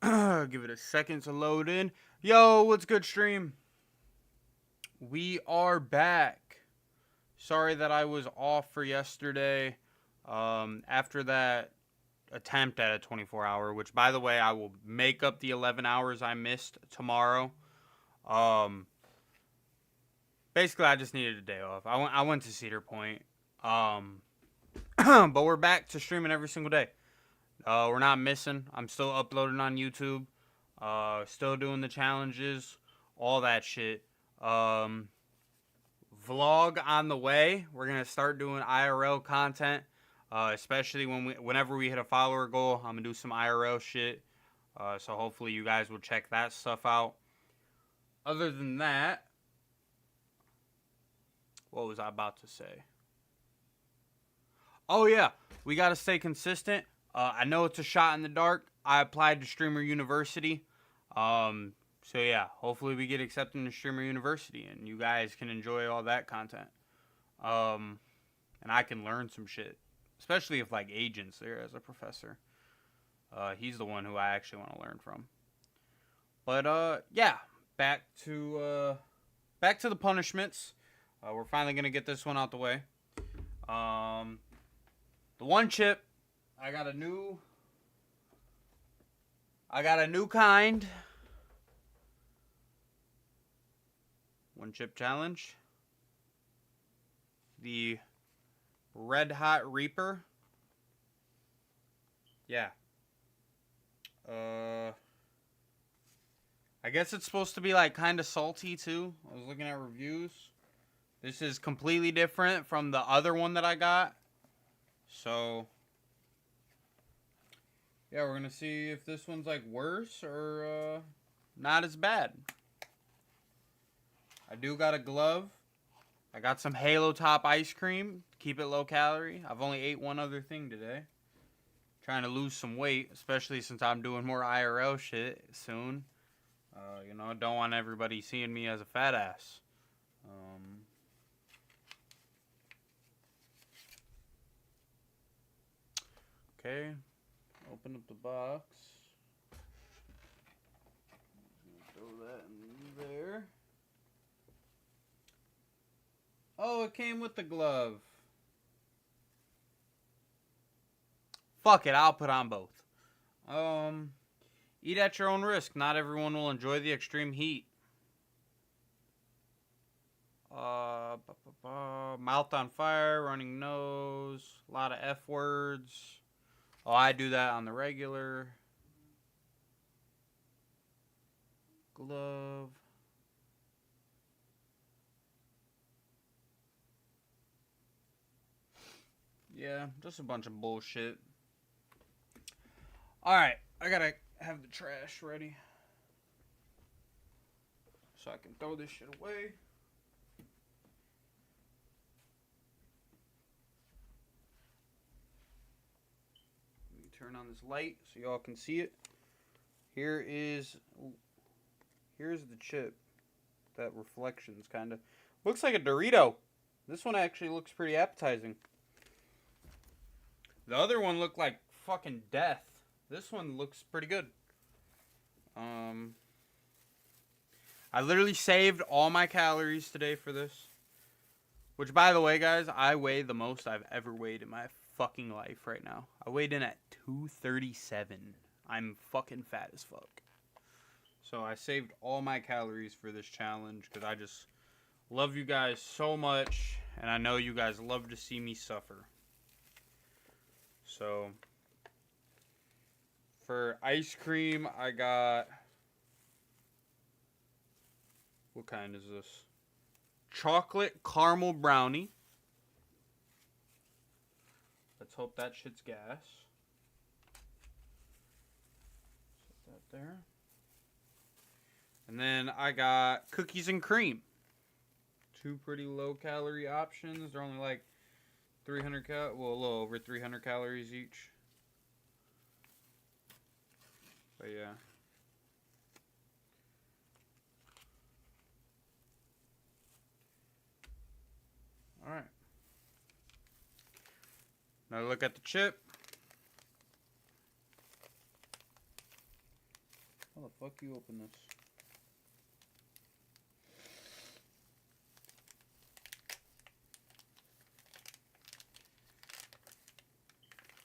Give it a second to load in. Yo, what's good, stream? We are back. Sorry that I was off for yesterday. After that attempt at a 24-hour, which, by the way, I will make up the 11 hours I missed tomorrow. Basically, I just needed a day off. I went to Cedar Point. But we're back to streaming every single day. We're not missing. I'm still uploading on YouTube. Still doing the challenges. All that shit. Vlog on the way. We're going to start doing IRL content. Especially whenever we hit a follower goal. I'm going to do some IRL shit. So hopefully you guys will check that stuff out. Other than that, what was I about to say? Oh yeah, we got to stay consistent. I know it's a shot in the dark. I applied to Streamer University. So yeah, hopefully we get accepted to Streamer University and you guys can enjoy all that content. And I can learn some shit. Especially if like Agent's there as a professor. He's the one who I actually want to learn from. But yeah, back to the punishments. We're finally gonna get this one out the way. The one chip, I got a new kind. One chip challenge. The Red Hot Reaper. Yeah. I guess it's supposed to be like kind of salty too. I was looking at reviews. This is completely different from the other one that I got. So, yeah, we're going to see if this one's, like, worse or not as bad. I do got a glove. I got some Halo Top ice cream. Keep it low calorie. I've only ate one other thing today. Trying to lose some weight, especially since I'm doing more IRL shit soon. You know, don't want everybody seeing me as a fat ass. Okay, open up the box. Throw that in there. Oh, it came with the glove. Fuck it, I'll put on both. Eat at your own risk. Not everyone will enjoy the extreme heat. Mouth on fire, running nose, a lot of F words. Oh, I do that on the regular. Glove. Yeah, just a bunch of bullshit. Alright, I gotta have the trash ready. So I can throw this shit away. Turn on this light so y'all can see it. Here's the chip. That reflections kind of looks like a Dorito. This one actually looks pretty appetizing. The other one looked like fucking death. This one looks pretty good. I literally saved all my calories today for this. Which, by the way, guys, I weigh the most I've ever weighed in my fucking life right now. I weighed in at 237. I'm fucking fat as fuck. So I saved all my calories for this challenge because I just love you guys so much. And I know you guys love to see me suffer. So, for ice cream, I got... What kind is this? Chocolate caramel brownie. Let's hope that shit's gas. Set that there. And then I got cookies and cream. Two pretty low calorie options. They're only like 300 well, a little over 300 calories each. But yeah. Alright. Now look at the chip. How the fuck you open this?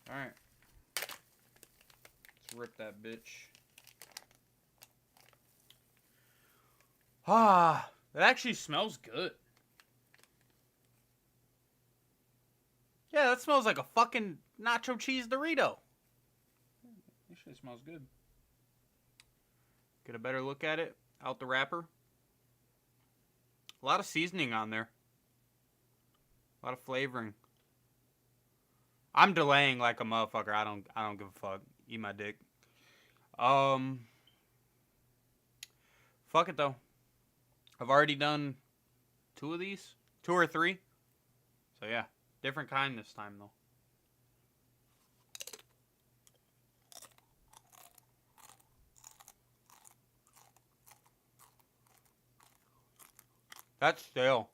Alright. Let's rip that bitch. Ah, it actually smells good. Yeah, that smells like a fucking nacho cheese Dorito. Actually smells good. Get a better look at it out the wrapper. A lot of seasoning on there. A lot of flavoring. I'm delaying like a motherfucker. I don't give a fuck. Eat my dick. Fuck it though. I've already done 2 of these. 2 or 3. So yeah. Different kind this time though. That's stale.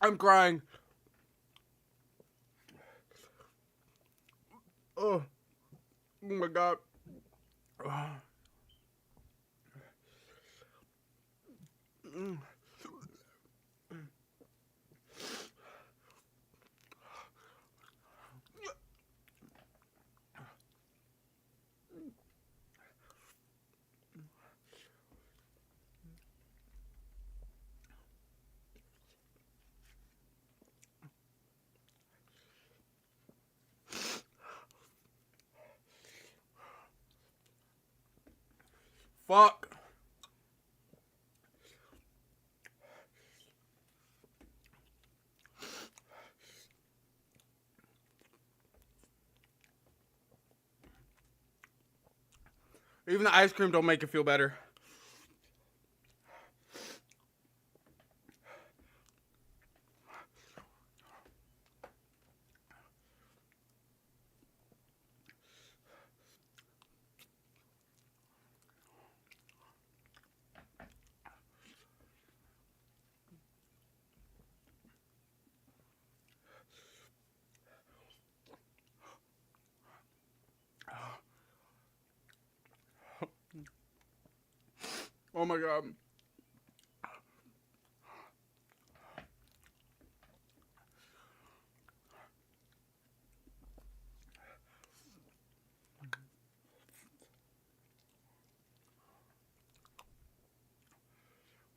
I'm crying. Oh my god. Fuck. Even the ice cream don't make it feel better. Oh my god.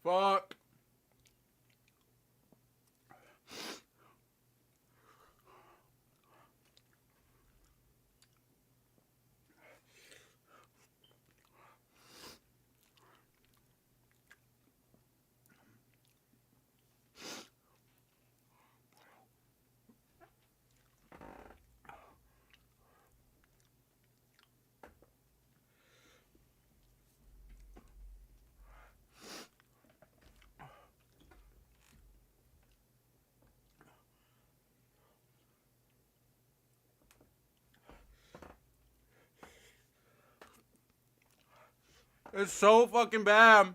Fuck. It's so fucking bad.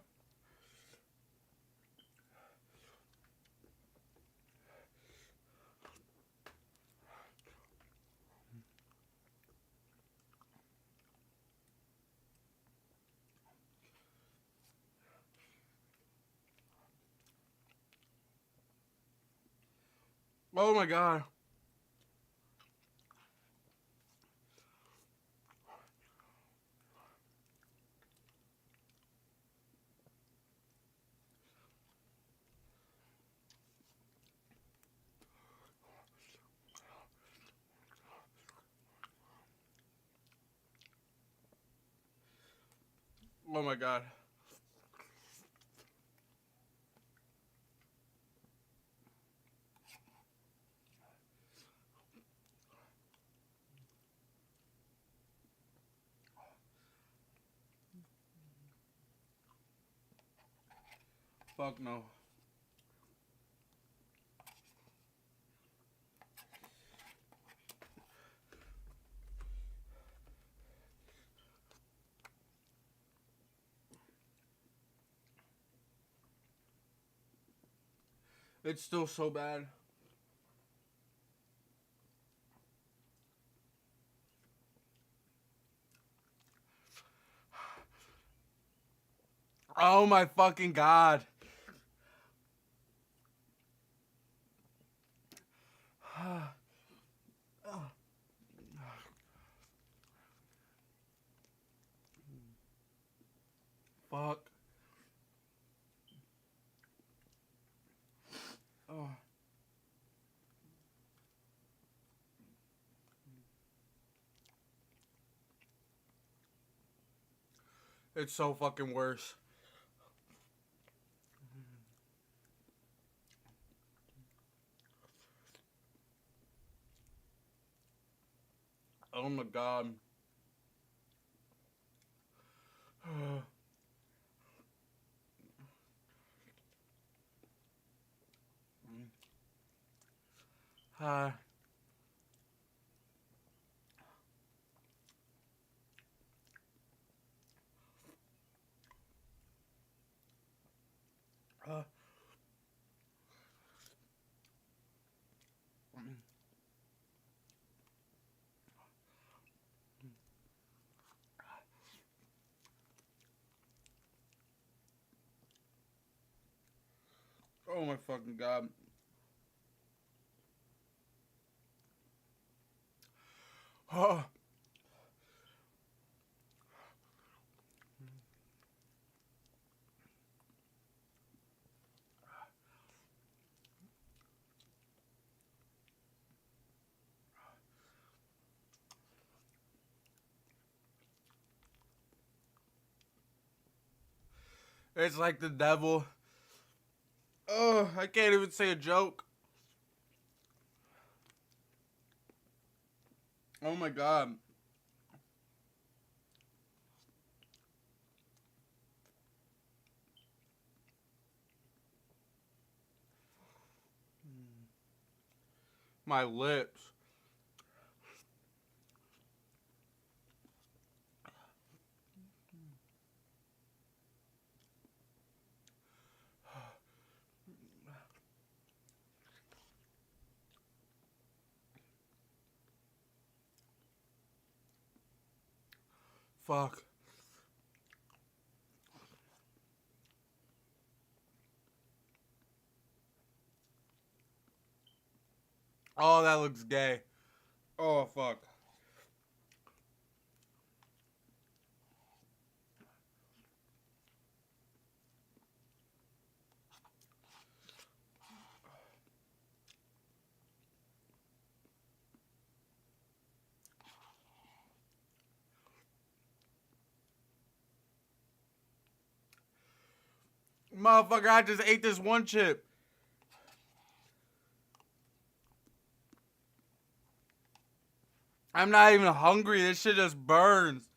Oh my god. Oh my god. Fuck no. It's still so bad. Oh my fucking god. Fuck. Oh. It's so fucking worse. Oh my god. Hi. Oh my fucking god. Oh. It's like the devil. Oh, I can't even say a joke. Oh my god. My lips. Fuck. Oh, that looks gay. Oh, fuck. Motherfucker, I just ate this one chip. I'm not even hungry. This shit just burns.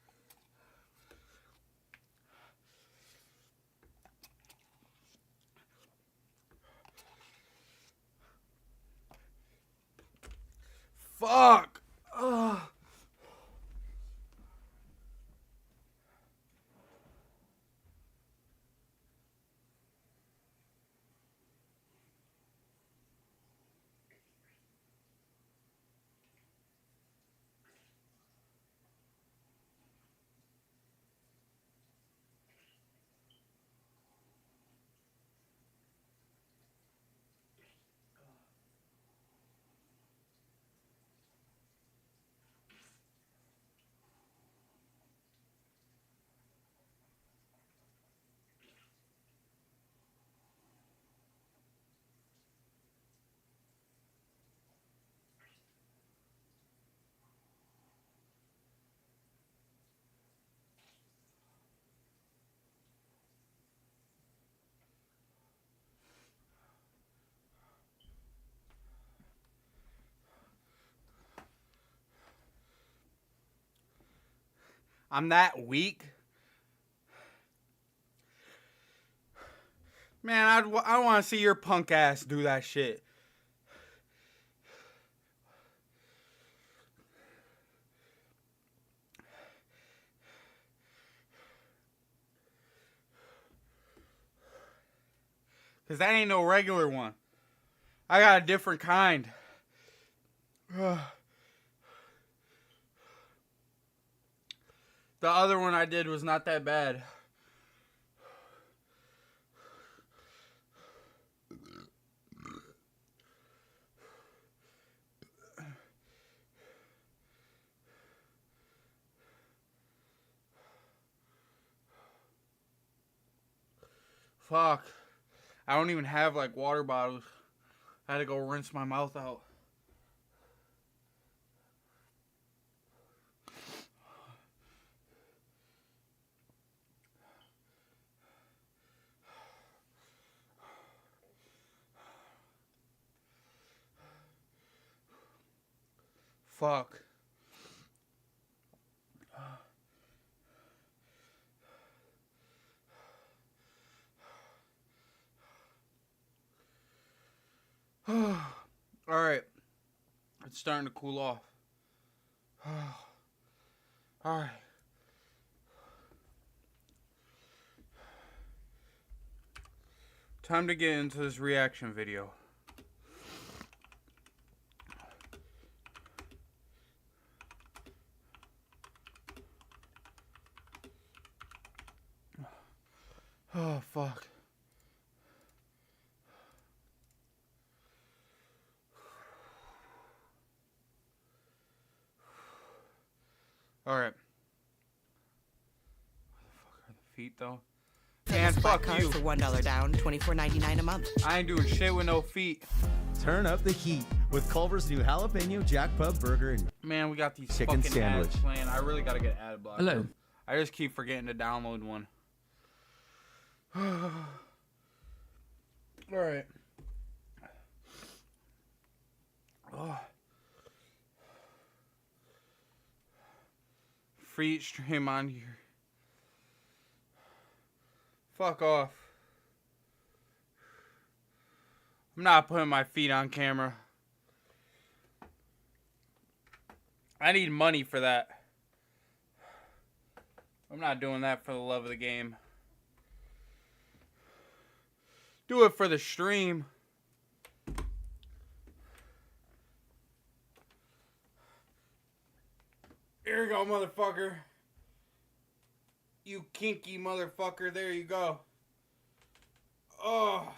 Fuck. Ugh. I'm that weak. Man, I want to see your punk ass do that shit. Because that ain't no regular one. I got a different kind. The other one I did was not that bad. Fuck. I don't even have like water bottles. I had to go rinse my mouth out. Fuck. Alright. It's starting to cool off. Alright. Time to get into this reaction video. Oh, fuck. Alright. Where the fuck are the feet, though? Man, fuck you. For $1 down, $24.99 a month. I ain't doing shit with no feet. Turn up the heat with Culver's new jalapeno jack pub burger and Man, we got these chicken fucking sandwich. ads playing. I really gotta get ad blocked. Hello. I just keep forgetting to download one. Alright. Oh. Free stream on here. Fuck off. I'm not putting my feet on camera. I need money for that. I'm not doing that for the love of the game. Do it for the stream. Here you go, motherfucker. You kinky motherfucker. There you go. Oh.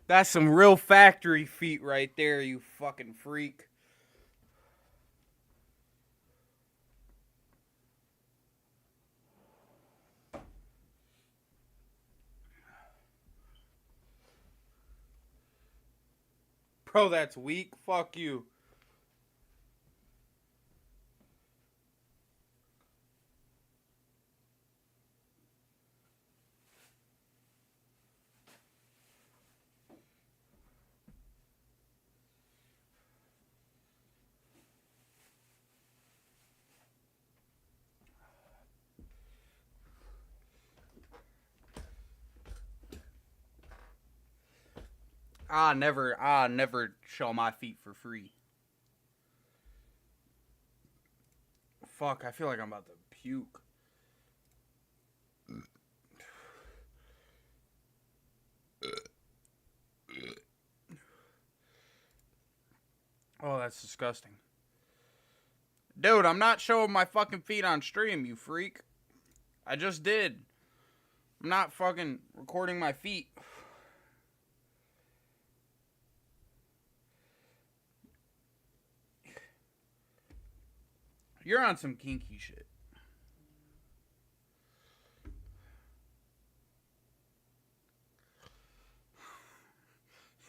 That's some real factory feet right there, you fucking freak. Bro, that's weak. Fuck you. I never show my feet for free. Fuck, I feel like I'm about to puke. Oh, that's disgusting. Dude, I'm not showing my fucking feet on stream, you freak. I just did. I'm not fucking recording my feet. You're on some kinky shit.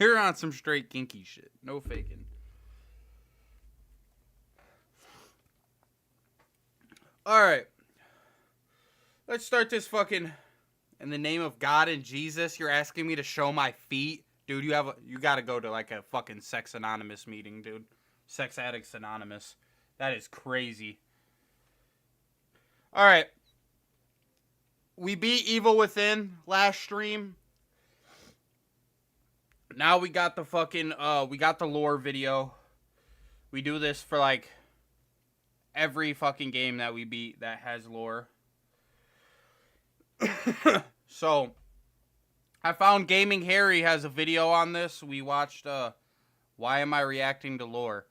You're on some straight kinky shit. No faking. Alright. Let's start this fucking... In the name of God and Jesus, you're asking me to show my feet? Dude, you gotta go to like a fucking Sex Anonymous meeting, dude. Sex Addicts Anonymous. That is crazy. Alright. we beat Evil Within last stream. Now we got the fucking, we got the lore video. We do this for, like, every fucking game that we beat that has lore. So, I found Gaming Harry has a video on this. We watched, Why Am I Reacting to Lore?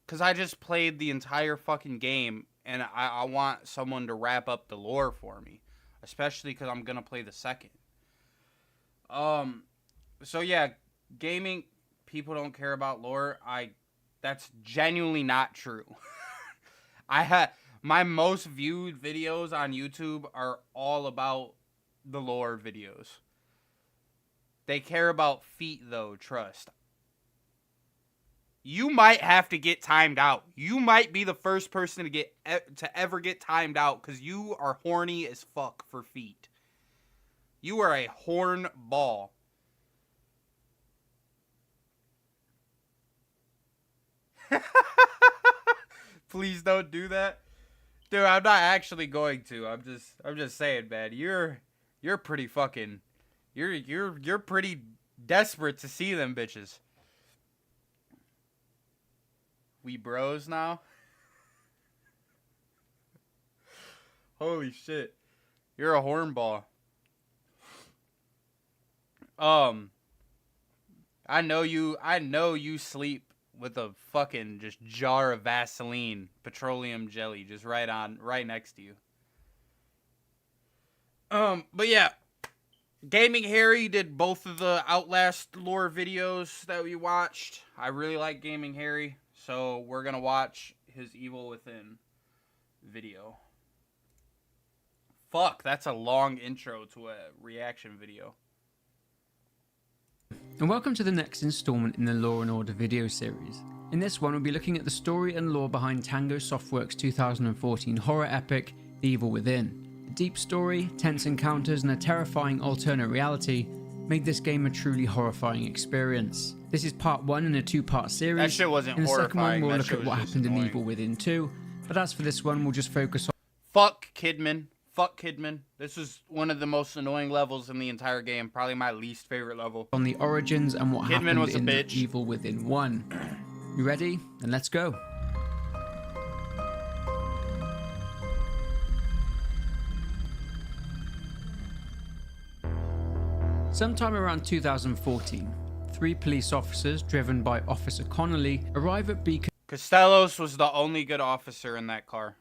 Because I just played the entire fucking game, and I want someone to wrap up the lore for me. Especially because I'm going to play the second. So yeah, gaming, people don't care about lore. That's genuinely not true. My most viewed videos on YouTube are all about the lore videos. They care about feet though, trust. You might have to get timed out. You might be the first person to ever get timed out because you are horny as fuck for feet. You are a horn ball. Please don't do that. Dude, I'm not actually going to. I'm just saying, man. You're pretty fucking you're pretty desperate to see them bitches. We bros now? Holy shit. You're a hornball. I know you sleep with a fucking just jar of Vaseline, petroleum jelly, just right next to you. But yeah, Gaming Harry did both of the Outlast lore videos that we watched. I really like Gaming Harry, so we're gonna watch his Evil Within video. Fuck, that's a long intro to a reaction video. And welcome to the next installment in the Law & Order video series. In this one, we'll be looking at the story and lore behind Tango Softworks' 2014 horror epic, The Evil Within. A deep story, tense encounters, and a terrifying alternate reality made this game a truly horrifying experience. This is part 1 in a 2-part series. That shit wasn't in the second one, horrifying. we'll That look at what just happened in annoying. Evil Within 2. But as for this one, we'll just focus on Fuck Kidman. Fuck Kidman. This is one of the most annoying levels in the entire game. Probably my least favorite level. the origins and what Kidman happened was a in bitch. Evil Within 1. You ready? Then let's go. Sometime around 2014, 3 police officers driven by Officer Connolly arrive at Beacon Costellos was the only good officer in that car.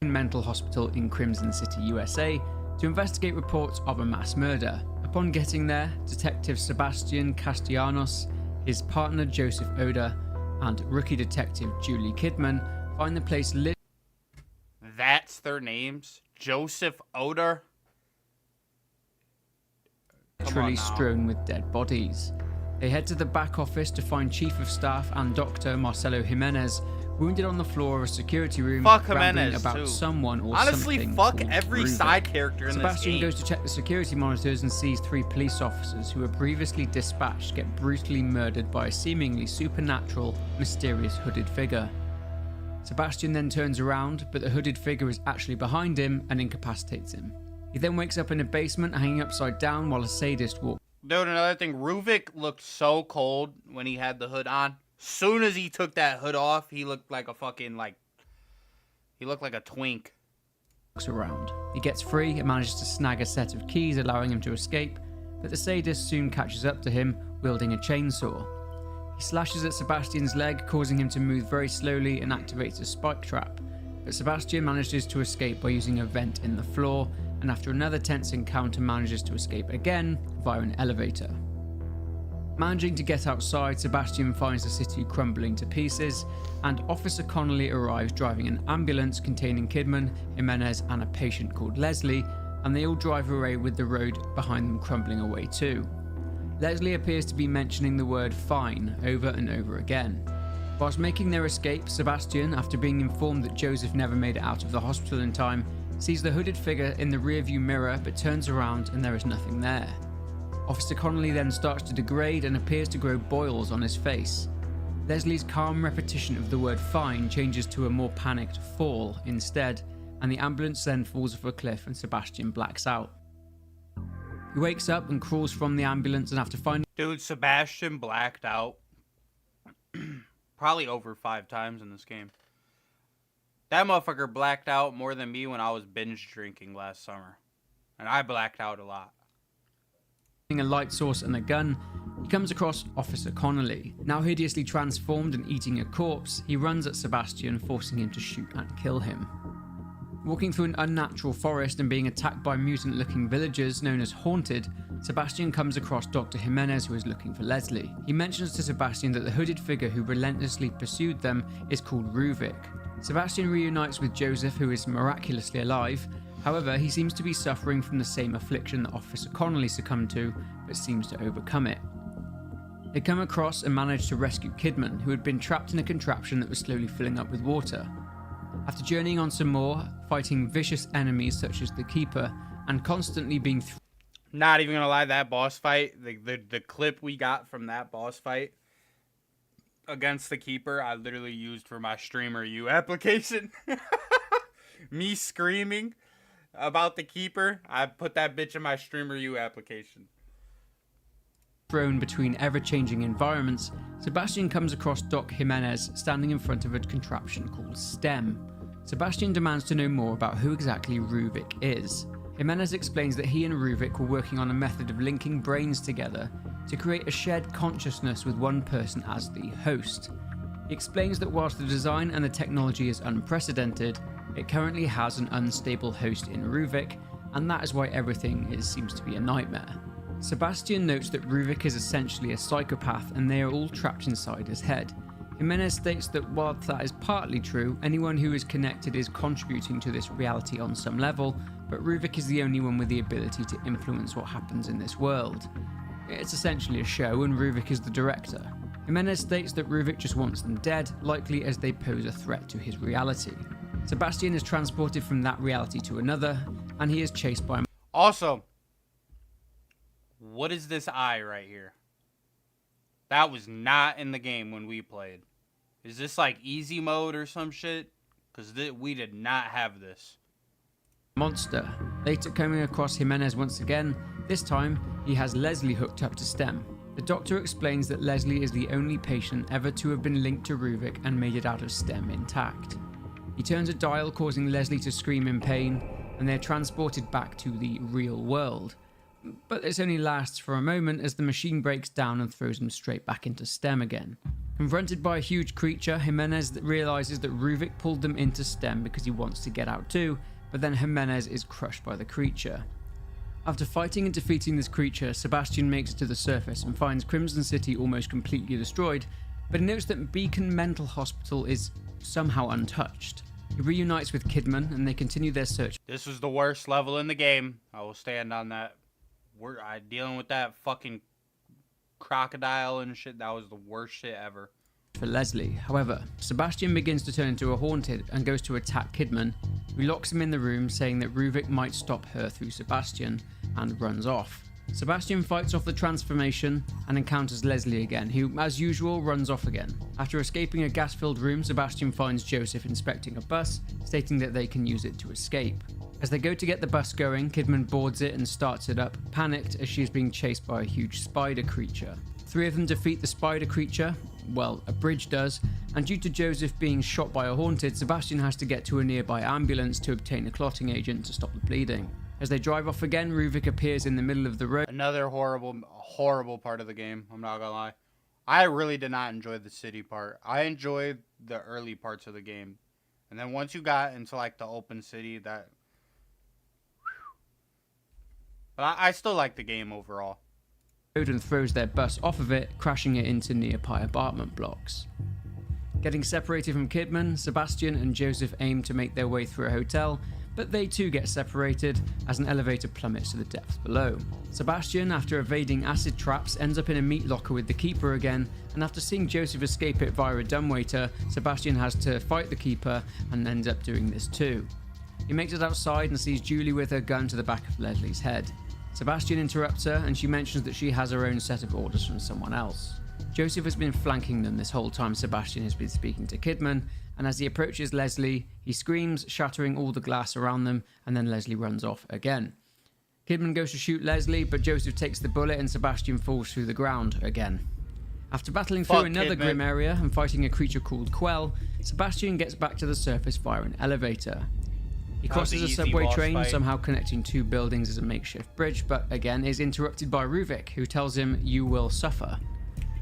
Mental Hospital in Crimson City, USA, to investigate reports of a mass murder. Upon getting there, Detective Sebastian Castellanos, his partner Joseph Oda, and rookie detective Julie Kidman find the place lit. That's their names? Joseph Oda? Literally now. strewn with dead bodies. They head to the back office to find Chief of Staff and Dr. Marcelo Jimenez wounded on the floor of a security room, Fuck rambling Jimenez, about too. someone or Honestly, something fuck called every Rubik. side character in Sebastian this game. goes to check the security monitors and sees 3 police officers who were previously dispatched get brutally murdered by a seemingly supernatural, mysterious hooded figure. Sebastian then turns around, but the hooded figure is actually behind him and incapacitates him. He then wakes up in a basement hanging upside down while a sadist walks. Dude, another thing, Ruvik looked so cold when he had the hood on. Soon as he took that hood off, he looked like a fucking, he looked like a twink. Around. He gets free and manages to snag a set of keys, allowing him to escape, but the sadist soon catches up to him, wielding a chainsaw. He slashes at Sebastian's leg, causing him to move very slowly and activates a spike trap, but Sebastian manages to escape by using a vent in the floor, and after another tense encounter manages to escape again via an elevator. Managing to get outside, Sebastian finds the city crumbling to pieces, and Officer Connolly arrives driving an ambulance containing Kidman, Jimenez, and a patient called Leslie, and they all drive away with the road behind them crumbling away too. Leslie appears to be mentioning the word fine over and over again. Whilst making their escape, Sebastian, after being informed that Joseph never made it out of the hospital in time, sees the hooded figure in the rearview mirror but turns around and there is nothing there. Officer Connolly then starts to degrade and appears to grow boils on his face. Leslie's calm repetition of the word fine changes to a more panicked fall instead, and the ambulance then falls off a cliff and Sebastian blacks out. He wakes up and crawls from the ambulance, and after finding Dude, Sebastian blacked out probably over 5 times in this game. That motherfucker blacked out more than me when I was binge drinking last summer. And I blacked out a lot. a light source and a gun, he comes across Officer Connolly. Now hideously transformed and eating a corpse, he runs at Sebastian, forcing him to shoot and kill him. Walking through an unnatural forest and being attacked by mutant-looking villagers known as Haunted, Sebastian comes across Dr. Jimenez, who is looking for Leslie. He mentions to Sebastian that the hooded figure who relentlessly pursued them is called Ruvik. Sebastian reunites with Joseph, who is miraculously alive. However, he seems to be suffering from the same affliction that Officer Connolly succumbed to, but seems to overcome it. They come across and manage to rescue Kidman, who had been trapped in a contraption that was slowly filling up with water. After journeying on some more, fighting vicious enemies such as the Keeper, and constantly being Not even gonna lie, that boss fight, the clip we got from that boss fight against the Keeper, I literally used for my Streamer U application. Me screaming about the Keeper, I put that bitch in my Streamer U application. thrown between ever-changing environments, Sebastian comes across Doc Jimenez standing in front of a contraption called STEM. Sebastian demands to know more about who exactly Ruvik is. Jimenez explains that he and Ruvik were working on a method of linking brains together to create a shared consciousness with one person as the host. He explains that whilst the design and the technology is unprecedented, it currently has an unstable host in Ruvik, and that is why everything seems to be a nightmare. Sebastian notes that Ruvik is essentially a psychopath and they are all trapped inside his head. Jimenez states that while that is partly true, anyone who is connected is contributing to this reality on some level, but Ruvik is the only one with the ability to influence what happens in this world. It's essentially a show and Ruvik is the director. Jimenez states that Ruvik just wants them dead, likely as they pose a threat to his reality. Sebastian is transported from that reality to another, and he is chased by... Also, what is this eye right here? That was not in the game when we played. Is this like easy mode or some shit? Because we did not have this. monster. Later coming across Jimenez once again, this time he has Leslie hooked up to STEM. The doctor explains that Leslie is the only patient ever to have been linked to Ruvik and made it out of STEM intact. He turns a dial, causing Leslie to scream in pain, and they're transported back to the real world. But this only lasts for a moment as the machine breaks down and throws them straight back into STEM again. Confronted by a huge creature, Jimenez realizes that Ruvik pulled them into STEM because he wants to get out too, but then Jimenez is crushed by the creature. After fighting and defeating this creature, Sebastian makes it to the surface and finds Crimson City almost completely destroyed, but he notes that Beacon Mental Hospital is somehow untouched. He reunites with Kidman and they continue their search. This was the worst level in the game. I will stand on that. I dealing with that fucking crocodile and shit. That was the worst shit ever. For Leslie. However, Sebastian begins to turn into a Haunted and goes to attack Kidman, who locks him in the room, saying that Ruvik might stop her through Sebastian, and runs off. Sebastian fights off the transformation and encounters Leslie again, who, as usual, runs off again. After escaping a gas-filled room, Sebastian finds Joseph inspecting a bus, stating that they can use it to escape. As they go to get the bus going, Kidman boards it and starts it up, panicked as she is being chased by a huge spider creature. 3 of them defeat the spider creature, well, a bridge does, and due to Joseph being shot by a Haunted, Sebastian has to get to a nearby ambulance to obtain a clotting agent to stop the bleeding. As they drive off again, Ruvik appears in the middle of the road. Another horrible part of the game, I'm not gonna lie. I really did not enjoy the city part. I enjoyed the early parts of the game. And then once you got into like the open city, that... But I still like the game overall. And throws their bus off of it, crashing it into nearby apartment blocks. Getting separated from Kidman, Sebastian and Joseph aim to make their way through a hotel, but they too get separated as an elevator plummets to the depths below. Sebastian, after evading acid traps, ends up in a meat locker with the Keeper again, and after seeing Joseph escape it via a dumbwaiter, Sebastian has to fight the Keeper and ends up doing this too. He makes it outside and sees Julie with her gun to the back of Leslie's head. Sebastian interrupts her and she mentions that she has her own set of orders from someone else. Joseph has been flanking them this whole time Sebastian has been speaking to Kidman, and as he approaches Leslie, he screams, shattering all the glass around them, and then Leslie runs off again. Kidman goes to shoot Leslie, but Joseph takes the bullet and Sebastian falls through the ground again. After battling through another grim area and fighting a creature called Quell, Sebastian gets back to the surface via an elevator. He crosses a subway train, somehow connecting two buildings as a makeshift bridge, but again is interrupted by Ruvik, who tells him, "You will suffer."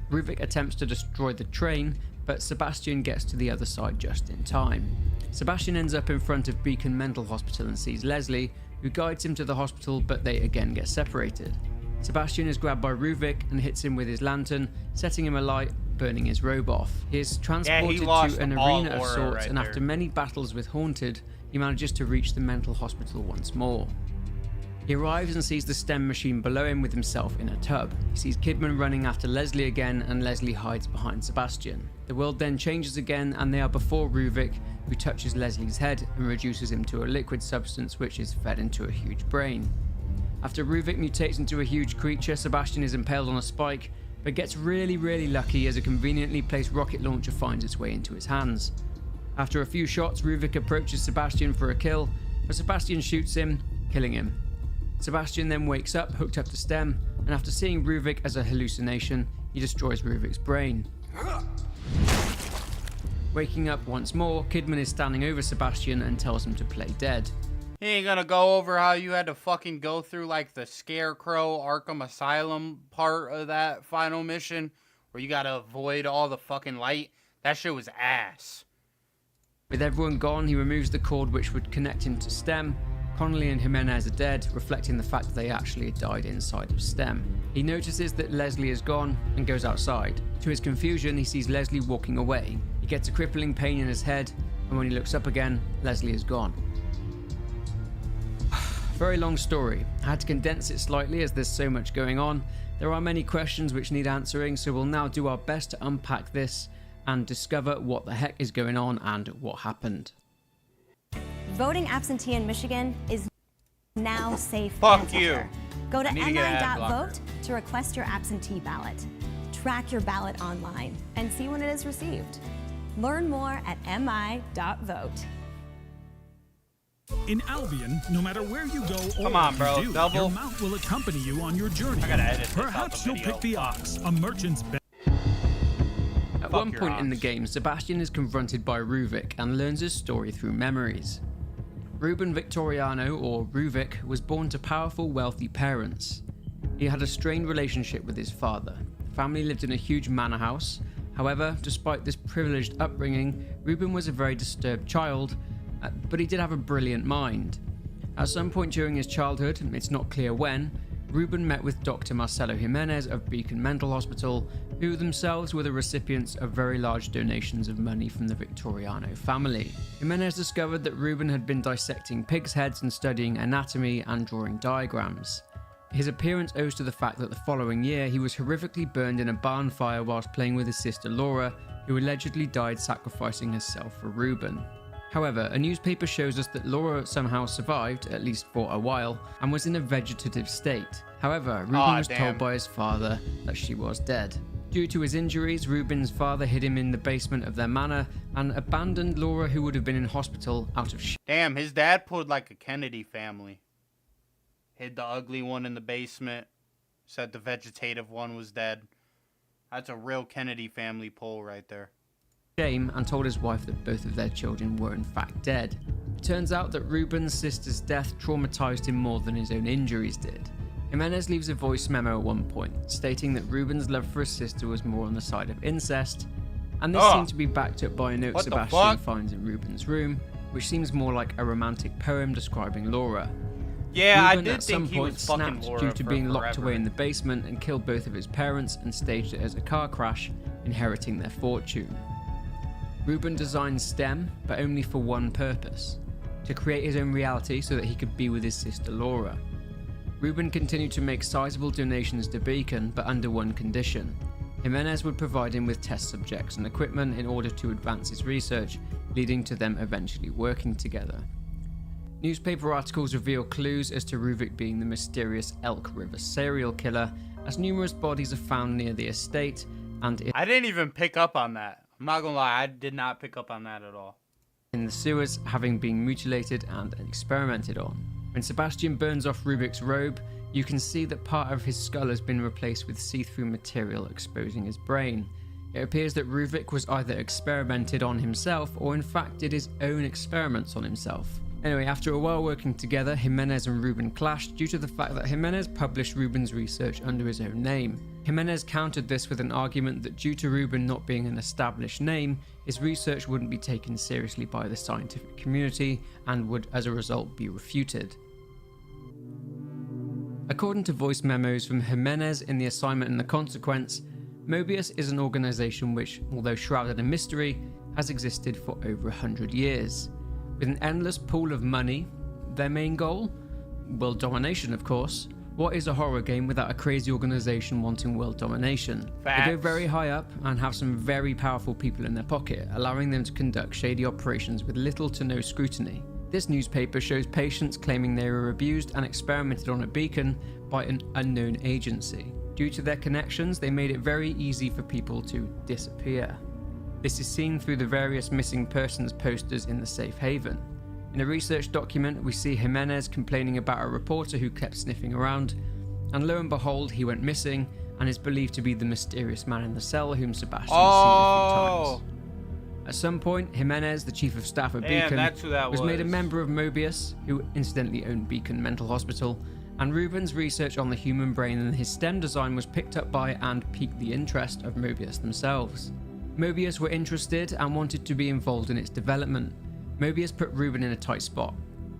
Ruvik attempts to destroy the train, but Sebastian gets to the other side just in time. Sebastian ends up in front of Beacon Mental Hospital and sees Leslie, who guides him to the hospital, but they again get separated. Sebastian is grabbed by Ruvik and hits him with his lantern, setting him alight, burning his robe off. He is transported to an arena of sorts, and after many battles with Haunted, he manages to reach the mental hospital once more. He arrives and sees the STEM machine below him with himself in a tub. He sees Kidman running after Leslie again, and Leslie hides behind Sebastian. The world then changes again, and they are before Ruvik, who touches Leslie's head and reduces him to a liquid substance which is fed into a huge brain. After Ruvik mutates into a huge creature, Sebastian is impaled on a spike, but gets really lucky as a conveniently placed rocket launcher finds its way into his hands. After a few shots, Ruvik approaches Sebastian for a kill, but Sebastian shoots him, killing him. Sebastian then wakes up, hooked up to STEM, and after seeing Ruvik as a hallucination, he destroys Ruvik's brain. Waking up once more, Kidman is standing over Sebastian and tells him to play dead. He ain't gonna go over how you had to fucking go through like the Scarecrow Arkham Asylum part of that final mission where you gotta avoid all the fucking light. That shit was ass. With everyone gone, he removes the cord which would connect him to STEM. Connolly and Jimenez are dead, reflecting the fact that they actually died inside of STEM. He notices that Leslie is gone and goes outside. To his confusion, he sees Leslie walking away. He gets a crippling pain in his head, and when he looks up again, Leslie is gone. Very long story. I had to condense it slightly as there's so much going on. There are many questions which need answering, so we'll now do our best to unpack this and discover what the heck is going on and what happened. Voting absentee in Michigan is now safe. Fuck you. Go to I need to get an ad blocker. mi.vote to request your absentee ballot. Track your ballot online and see when it is received. Learn more at mi.vote. In Albion, no matter where you go or Come on, what bro. you do, Double. your mount will accompany you on your journey. I gotta edit this out Perhaps the you'll video. pick the ox, a merchant's At one point in the game, Sebastian is confronted by Ruvik and learns his story through memories. Ruben Victoriano, or Ruvik, was born to powerful, wealthy parents. He had a strained relationship with his father. The family lived in a huge manor house. However, despite this privileged upbringing, Ruben was a very disturbed child, but he did have a brilliant mind. At some point during his childhood, it's not clear when, Ruben met with Dr. Marcelo Jimenez of Beacon Mental Hospital, who themselves were the recipients of very large donations of money from the Victoriano family. Jimenez discovered that Ruben had been dissecting pigs' heads and studying anatomy and drawing diagrams. His appearance owes to the fact that the following year he was horrifically burned in a barn fire whilst playing with his sister Laura, who allegedly died sacrificing herself for Ruben. However, a newspaper shows us that Laura somehow survived, at least for a while, and was in a vegetative state. However, Ruben was told by his father that she was dead. Due to his injuries, Ruben's father hid him in the basement of their manor and abandoned Laura, who would have been in hospital, out of Damn, his dad pulled like a Kennedy family. Hid the ugly one in the basement. Said the vegetative one was dead. That's a real Kennedy family pull right there. shame and told his wife that both of their children were in fact dead. It turns out that Ruben's sister's death traumatized him more than his own injuries did. Jimenez leaves a voice memo at one point, stating that Ruben's love for his sister was more on the side of incest, and this seemed to be backed up by a note Sebastian finds in Ruben's room, which seems more like a romantic poem describing Laura. Yeah, Ruben I did at some think he point was fucking snapped Laura due to being locked forever. away in the basement and killed both of his parents and staged it as a car crash, inheriting their fortune. Ruben designed STEM, but only for one purpose: to create his own reality so that he could be with his sister Laura. Ruben continued to make sizable donations to Beacon, but under one condition. Jimenez would provide him with test subjects and equipment in order to advance his research, leading to them eventually working together. Newspaper articles reveal clues as to Ruvik being the mysterious Elk River serial killer, as numerous bodies are found near the estate, and I didn't even pick up on that. I'm not gonna lie, I did not pick up on that at all. in the sewers, having been mutilated and experimented on. When Sebastian burns off Rubik's robe, you can see that part of his skull has been replaced with see-through material exposing his brain. It appears that Rubik was either experimented on himself or in fact did his own experiments on himself. Anyway, after a while working together, Jimenez and Rubin clashed due to the fact that Jimenez published Rubin's research under his own name. Jimenez countered this with an argument that due to Rubin not being an established name, his research wouldn't be taken seriously by the scientific community and would as a result be refuted. According to voice memos from Jimenez in The Assignment and the Consequence, Mobius is an organisation which, although shrouded in mystery, has existed for over 100 years. With an endless pool of money, their main goal? World domination, of course. What is a horror game without a crazy organisation wanting world domination? Facts. They go very high up and have some very powerful people in their pocket, allowing them to conduct shady operations with little to no scrutiny. This newspaper shows patients claiming they were abused and experimented on at Beacon by an unknown agency. Due to their connections, they made it very easy for people to disappear. This is seen through the various missing persons posters in the safe haven. In a research document, we see Jimenez complaining about a reporter who kept sniffing around, and lo and behold, he went missing and is believed to be the mysterious man in the cell whom Sebastian has seen a few times. At some point, Jimenez, the chief of staff of Beacon, that's who that was made a was. member of Mobius, who incidentally owned Beacon Mental Hospital, and Rubin's research on the human brain and his STEM design was picked up by and piqued the interest of Mobius themselves. Mobius were interested and wanted to be involved in its development. Mobius put Rubin in a tight spot.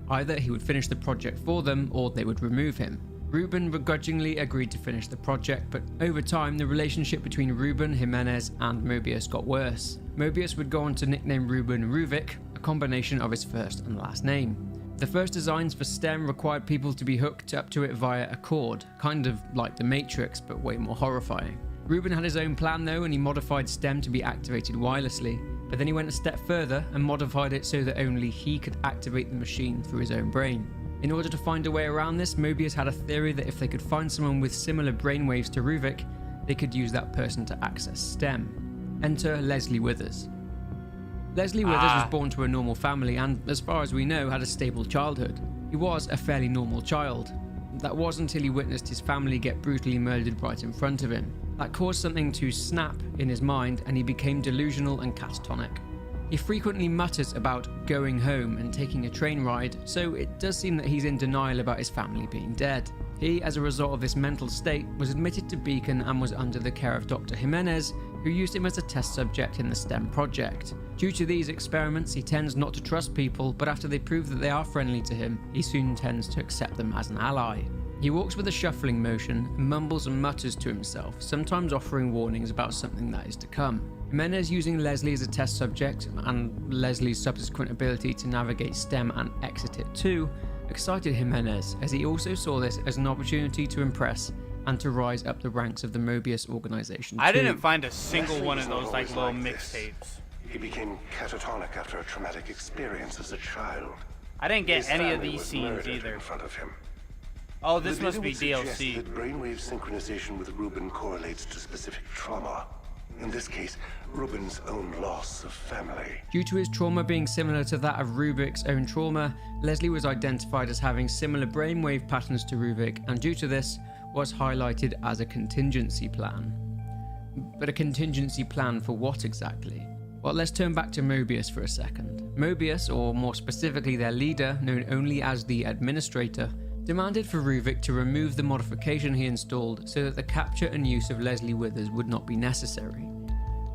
Either he would finish the project for them or they would remove him. Rubin begrudgingly agreed to finish the project, but over time the relationship between Rubin, Jimenez and Mobius got worse. Mobius would go on to nickname Rubin Ruvik, a combination of his first and last name. The first designs for STEM required people to be hooked up to it via a cord, kind of like the Matrix but way more horrifying. Rubin had his own plan though, and he modified STEM to be activated wirelessly, but then he went a step further and modified it so that only he could activate the machine through his own brain. In order to find a way around this, Mobius had a theory that if they could find someone with similar brainwaves to Ruvik, they could use that person to access STEM. Enter Leslie Withers. Leslie Withers was born to a normal family and, as far as we know, had a stable childhood. He was a fairly normal child. That was until he witnessed his family get brutally murdered right in front of him. That caused something to snap in his mind and he became delusional and catatonic. He frequently mutters about going home and taking a train ride, so it does seem that he's in denial about his family being dead. He, as a result of this mental state, was admitted to Beacon and was under the care of Dr. Jimenez, who used him as a test subject in the STEM project. Due to these experiments, he tends not to trust people, but after they prove that they are friendly to him, he soon tends to accept them as an ally. He walks with a shuffling motion, mumbles and mutters to himself, sometimes offering warnings about something that is to come. Jimenez, using Leslie as a test subject, and Leslie's subsequent ability to navigate STEM and exit it too, excited Jimenez, as he also saw this as an opportunity to impress and to rise up the ranks of the Mobius organization I too. didn't find a single Leslie one was of not those like always little like this. mixtapes. He became catatonic after a traumatic experience as a child. I didn't get His any of family these was scenes murdered either. in front of him. Oh, this The must data be would suggest DLC. that brainwave synchronization with Rubin correlates to specific trauma. In this case, Rubin's own loss of family. Due to his trauma being similar to that of Rubik's own trauma, Leslie was identified as having similar brainwave patterns to Rubik, and due to this, was highlighted as a contingency plan. But a contingency plan for what exactly? Well, let's turn back to Mobius for a second. Mobius, or more specifically their leader, known only as the Administrator, demanded for Ruvik to remove the modification he installed so that the capture and use of Leslie Withers would not be necessary.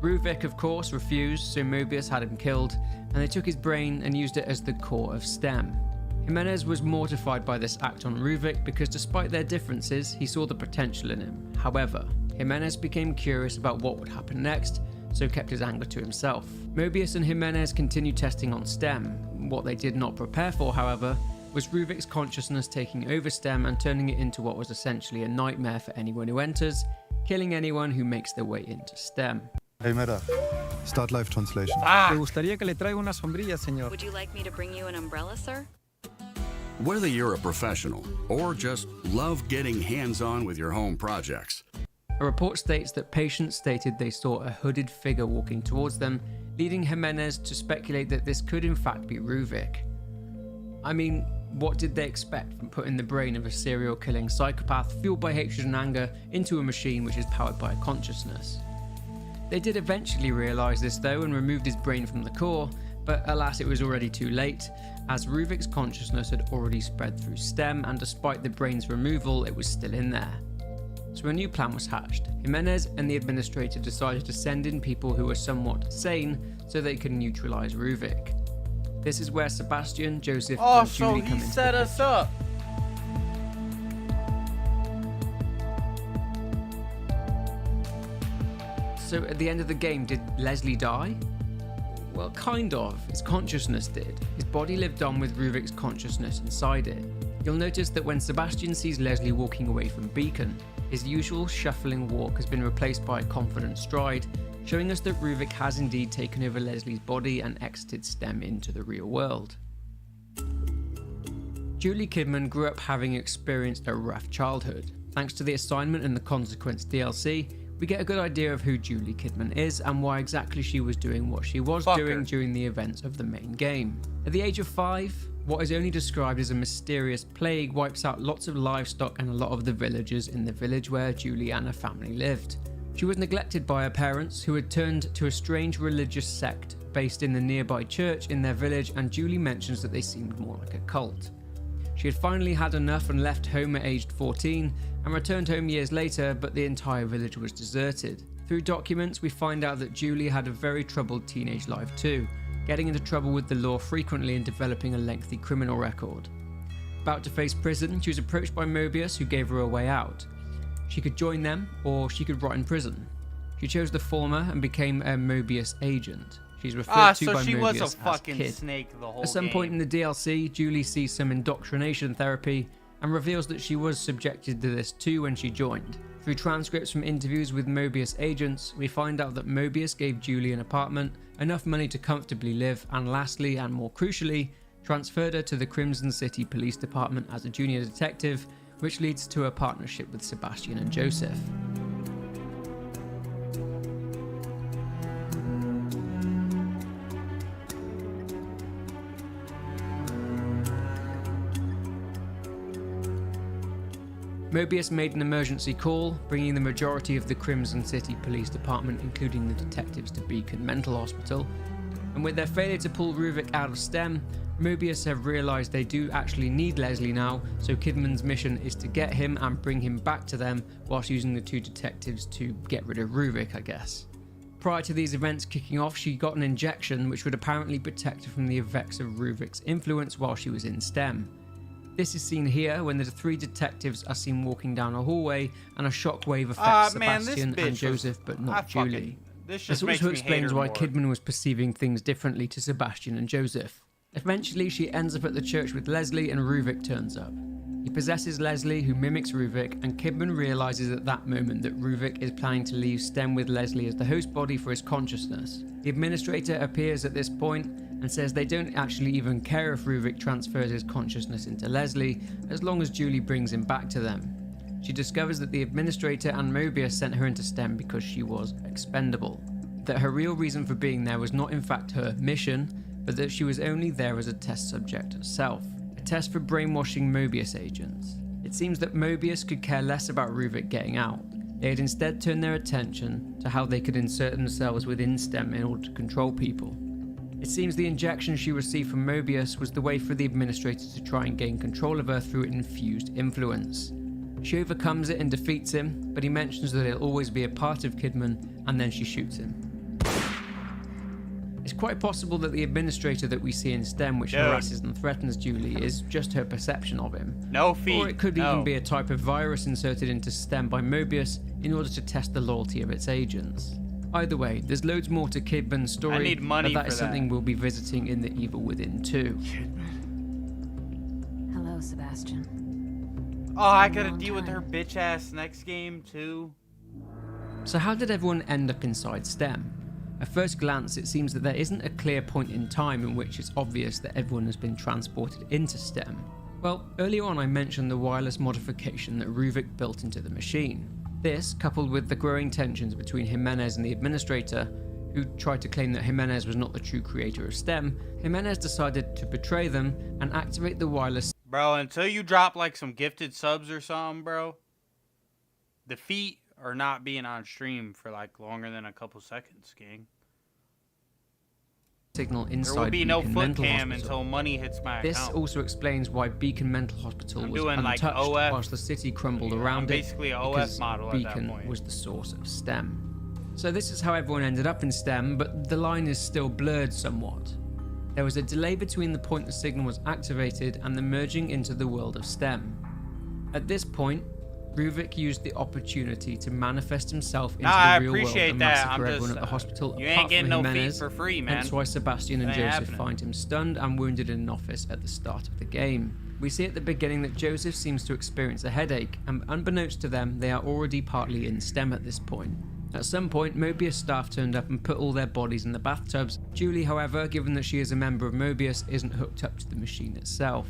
Ruvik, of course, refused, so Mobius had him killed, and they took his brain and used it as the core of STEM. Jimenez was mortified by this act on Ruvik because despite their differences, he saw the potential in him. However, Jimenez became curious about what would happen next, so kept his anger to himself. Mobius and Jimenez continued testing on STEM. What they did not prepare for, however, was Ruvik's consciousness taking over STEM and turning it into what was essentially a nightmare for anyone who enters, killing anyone who makes their way into STEM. Hey Meta, start live translation. ¿Le gustaría que le traiga una sombrilla, señor? Would you like me to bring you an umbrella, sir? Whether you're a professional or just love getting hands-on with your home projects, A report states that patients stated they saw a hooded figure walking towards them, leading Jimenez to speculate that this could in fact be Ruvik. I mean, What did they expect from putting the brain of a serial killing psychopath fueled by hatred and anger into a machine which is powered by a consciousness? They did eventually realise this though and removed his brain from the core, but alas it was already too late, as Ruvik's consciousness had already spread through STEM, and despite the brain's removal it was still in there. So a new plan was hatched. Jimenez and the administrator decided to send in people who were somewhat sane so they could neutralise Ruvik. This is where Sebastian, Joseph and Julie come in. Oh, so he set us up. So at the end of the game, did Leslie die? Well, kind of. His consciousness did. His body lived on with Ruvik's consciousness inside it. You'll notice that when Sebastian sees Leslie walking away from Beacon, his usual shuffling walk has been replaced by a confident stride, showing us that Ruvik has indeed taken over Leslie's body and exited STEM into the real world. Julie Kidman grew up having experienced a rough childhood. Thanks to the assignment and the consequence DLC, we get a good idea of who Julie Kidman is and why exactly she was doing what she was doing during the events of the main game. At the age of 5, what is only described as a mysterious plague wipes out lots of livestock and a lot of the villagers in the village where Julie and her family lived. She was neglected by her parents, who had turned to a strange religious sect based in the nearby church in their village, and Julie mentions that they seemed more like a cult. She had finally had enough and left home at aged 14 and returned home years later, but the entire village was deserted. Through documents, we find out that Julie had a very troubled teenage life too, getting into trouble with the law frequently and developing a lengthy criminal record. About to face prison, she was approached by Mobius, who gave her a way out. She could join them, or she could rot in prison. She chose the former and became a Mobius agent. She's referred to by she Mobius was a fucking as Kid. snake the whole At some point in the DLC, Julie sees some indoctrination therapy and reveals that she was subjected to this too when she joined. Through transcripts from interviews with Mobius agents, we find out that Mobius gave Julie an apartment, enough money to comfortably live, and lastly, and more crucially, transferred her to the Crimson City Police Department as a junior detective, which leads to a partnership with Sebastian and Joseph. Mobius made an emergency call, bringing the majority of the Crimson City Police Department, including the detectives, to Beacon Mental Hospital. And with their failure to pull Ruvik out of STEM, Mobius have realised they do actually need Leslie now, so Kidman's mission is to get him and bring him back to them, whilst using the two detectives to get rid of Ruvik, I guess. Prior to these events kicking off, she got an injection which would apparently protect her from the effects of Ruvik's influence while she was in STEM. This is seen here when the three detectives are seen walking down a hallway and a shockwave affects Sebastian and Joseph, but not Julie. This also explains why Kidman was perceiving things differently to Sebastian and Joseph. Eventually, she ends up at the church with Leslie and Ruvik turns up. He possesses Leslie, who mimics Ruvik, and Kidman realises at that moment that Ruvik is planning to leave STEM with Leslie as the host body for his consciousness. The administrator appears at this point and says they don't actually even care if Ruvik transfers his consciousness into Leslie, as long as Julie brings him back to them. She discovers that the administrator and Mobius sent her into STEM because she was expendable. That her real reason for being there was not in fact her mission, but that she was only there as a test subject herself. A test for brainwashing Mobius agents. It seems that Mobius could care less about Ruvik getting out. They had instead turned their attention to how they could insert themselves within STEM in order to control people. It seems the injection she received from Mobius was the way for the administrator to try and gain control of her through infused influence. She overcomes it and defeats him, but he mentions that he'll always be a part of Kidman, and then she shoots him. It's quite possible that the administrator that we see in STEM, which harasses and threatens Julie, is just her perception of him. Or it could even be a type of virus inserted into STEM by Mobius in order to test the loyalty of its agents. Either way, there's loads more to Kidman's story, I need money but that for is something we'll be visiting in The Evil Within 2. Hello, Sebastian. Oh, I gotta deal with her bitch ass next game too. So how did everyone end up inside STEM? At first glance, it seems that there isn't a clear point in time in which it's obvious that everyone has been transported into STEM. Well, earlier on I mentioned the wireless modification that Ruvik built into the machine. This, coupled with the growing tensions between Jimenez and the administrator, who tried to claim that Jimenez was not the true creator of STEM, Jimenez decided to betray them and activate the wireless Bro, until you drop like some gifted subs or something, bro, the feet are not being on stream for like longer than a couple seconds, gang. Signal inside there will be no Beacon foot Mental cam Hospital. until money hits my This account. also explains why Beacon Mental Hospital was untouched whilst the city crumbled around it, basically a OF because model at that Beacon point. was the source of STEM. So this is how everyone ended up in STEM, but the line is still blurred somewhat. There was a delay between the point the signal was activated and the merging into the world of STEM. At this point, Ruvik used the opportunity to manifest himself into the real world and massacre everyone at the hospital. You ain't getting no feet Jimenez, for free, man. Hence why Sebastian and That ain't Joseph happening. find him stunned and wounded in an office at the start of the game. We see at the beginning that Joseph seems to experience a headache, and unbeknownst to them, they are already partly in STEM at this point. At some point, Mobius staff turned up and put all their bodies in the bathtubs. Julie, however, given that she is a member of Mobius, isn't hooked up to the machine itself.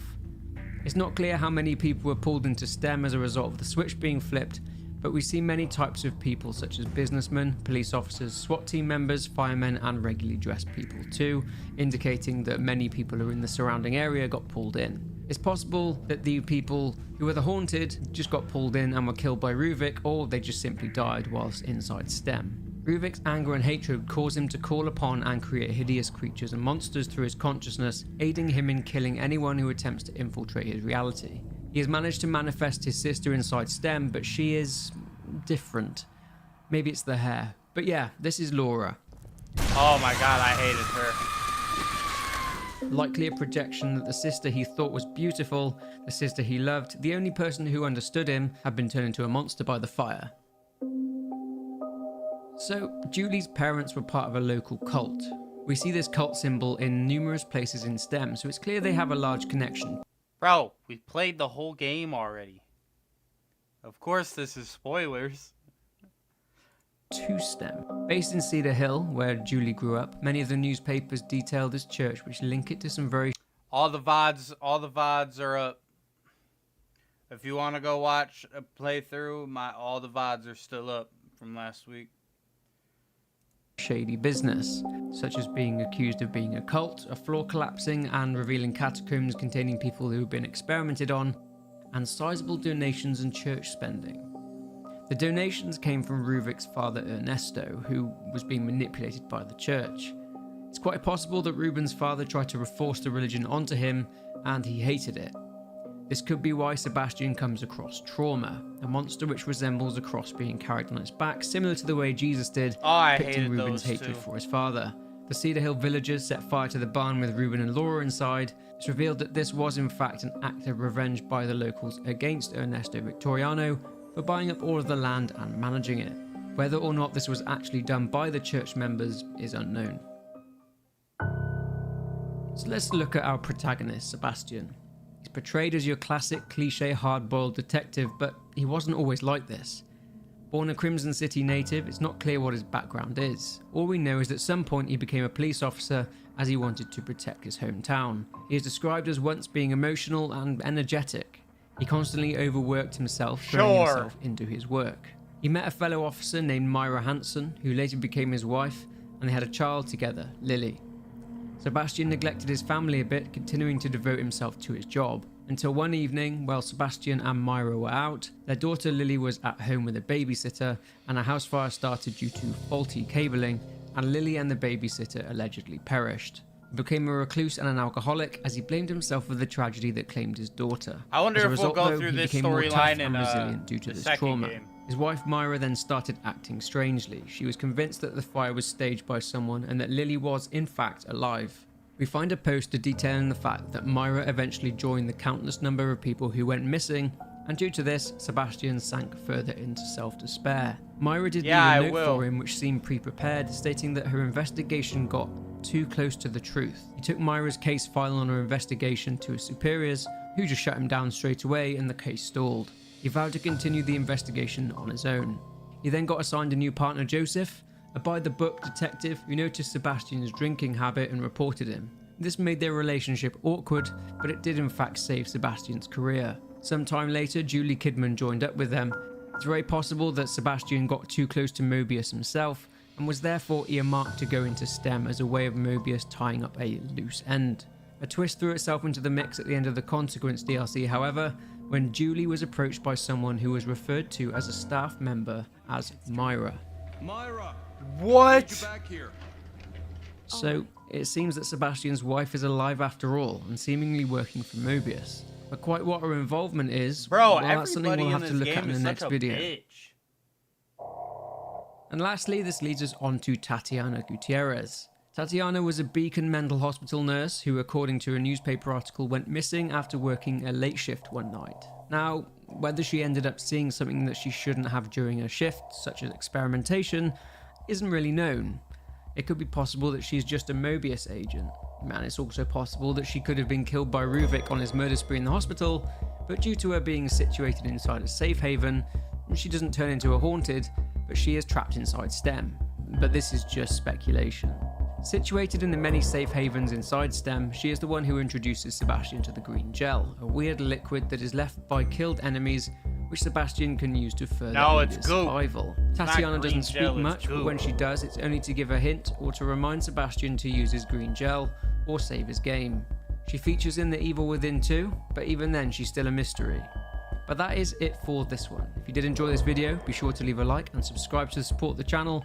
It's not clear how many people were pulled into STEM as a result of the switch being flipped, but we see many types of people such as businessmen, police officers, SWAT team members, firemen and regularly dressed people too, indicating that many people who are in the surrounding area got pulled in. It's possible that the people who were the haunted just got pulled in and were killed by Ruvik, or they just simply died whilst inside STEM. Ruvik's anger and hatred cause him to call upon and create hideous creatures and monsters through his consciousness, aiding him in killing anyone who attempts to infiltrate his reality. He has managed to manifest his sister inside STEM, but she is different. Maybe it's the hair. But yeah, this is Laura. Oh my god, I hated her. Likely a projection that the sister he thought was beautiful, the sister he loved, the only person who understood him, had been turned into a monster by the fire. So, Julie's parents were part of a local cult. We see this cult symbol in numerous places in STEM, so it's clear they have a large connection. Bro, we played the whole game already. Of course this is spoilers. To STEM. Based in Cedar Hill, where Julie grew up, many of the newspapers detail this church, which link it to some very... All the VODs are up. If you want to go watch a playthrough, all the VODs are still up from last week. Shady business, such as being accused of being a cult, a floor collapsing and revealing catacombs containing people who have been experimented on, and sizable donations and church spending. The donations came from Ruvik's father Ernesto, who was being manipulated by the church. It's quite possible that Ruben's father tried to force the religion onto him, and he hated it. This could be why Sebastian comes across trauma, a monster which resembles a cross being carried on its back, similar to the way Jesus did, depicting Ruben's hatred for his father. The Cedar Hill villagers set fire to the barn with Ruben and Laura inside. It's revealed that this was in fact an act of revenge by the locals against Ernesto Victoriano for buying up all of the land and managing it. Whether or not this was actually done by the church members is unknown. So let's look at our protagonist, Sebastian. He's portrayed as your classic cliche hard-boiled detective, but he wasn't always like this. Born a Crimson City native, it's not clear what his background is. All we know is that at some point he became a police officer as he wanted to protect his hometown. He is described as once being emotional and energetic. He constantly overworked himself, throwing himself into his work. He met a fellow officer named Myra Hansen, who later became his wife, and they had a child together, Lily. Sebastian neglected his family a bit, continuing to devote himself to his job. Until one evening, while Sebastian and Myra were out, their daughter Lily was at home with a babysitter, and a house fire started due to faulty cabling, and Lily and the babysitter allegedly perished. He became a recluse and an alcoholic as he blamed himself for the tragedy that claimed his daughter. I wonder As a if we'll result, go though, through he this became more tough storyline and in resilient due to the this second trauma. game. His wife Myra then started acting strangely. She was convinced that the fire was staged by someone and that Lily was, in fact, alive. We find a poster detailing the fact that Myra eventually joined the countless number of people who went missing, and due to this, Sebastian sank further into self-despair. Myra did leave a note for him which seemed pre-prepared, stating that her investigation got too close to the truth. He took Myra's case file on her investigation to his superiors, who just shut him down straight away, and the case stalled. He vowed to continue the investigation on his own. He then got assigned a new partner, Joseph, a by-the-book detective who noticed Sebastian's drinking habit and reported him. This made their relationship awkward, but it did in fact save Sebastian's career. Sometime later, Julie Kidman joined up with them. It's very possible that Sebastian got too close to Mobius himself, and was therefore earmarked to go into STEM as a way of Mobius tying up a loose end. A twist threw itself into the mix at the end of the Consequence DLC, however, when Julie was approached by someone who was referred to as a staff member as Myra. Myra! What? Get back here. So, it seems that Sebastian's wife is alive after all, and seemingly working for Mobius. But quite what her involvement is, bro, well, that's something everybody we'll in have to this look at game in the is next such a video. bitch. And lastly, this leads us on to Tatiana Gutierrez. Tatiana was a Beacon mental hospital nurse who, according to a newspaper article, went missing after working a late shift one night. Now, whether she ended up seeing something that she shouldn't have during her shift, such as experimentation, isn't really known. It could be possible that she's just a Mobius agent, and it's also possible that she could have been killed by Ruvik on his murder spree in the hospital, but due to her being situated inside a safe haven, she doesn't turn into a haunted, but she is trapped inside STEM. But this is just speculation. Situated in the many safe havens inside STEM, she is the one who introduces Sebastian to the green gel, a weird liquid that is left by killed enemies, which Sebastian can use to further aid his survival. Tatiana doesn't speak much, but when she does, it's only to give a hint or to remind Sebastian to use his green gel or save his game. She features in The Evil Within 2, but even then she's still a mystery. But that is it for this one. If you did enjoy this video, be sure to leave a like and subscribe to support the channel.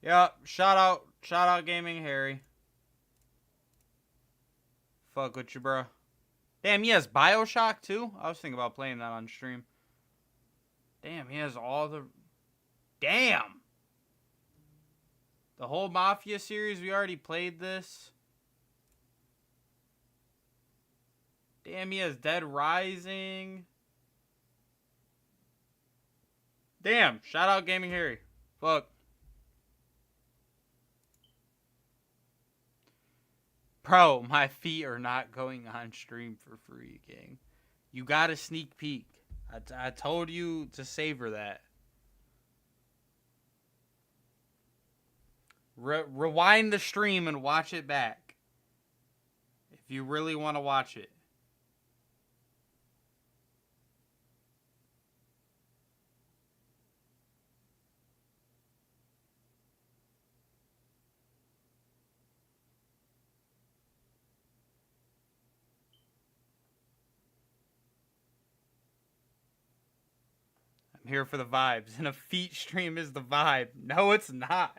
Yeah, shout out Gaming Harry. Fuck with you, bro. Damn, he has BioShock too? I was thinking about playing that on stream. Damn, he has all the... Damn! The whole Mafia series, we already played this. Damn, he has Dead Rising. Damn, shout out Gaming Harry. Fuck. Bro, my feet are not going on stream for free, gang. You got a sneak peek. I told you to savor that. Rewind the stream and watch it back. If you really want to watch it. I'm here for the vibes, and a feet stream is the vibe. No, it's not.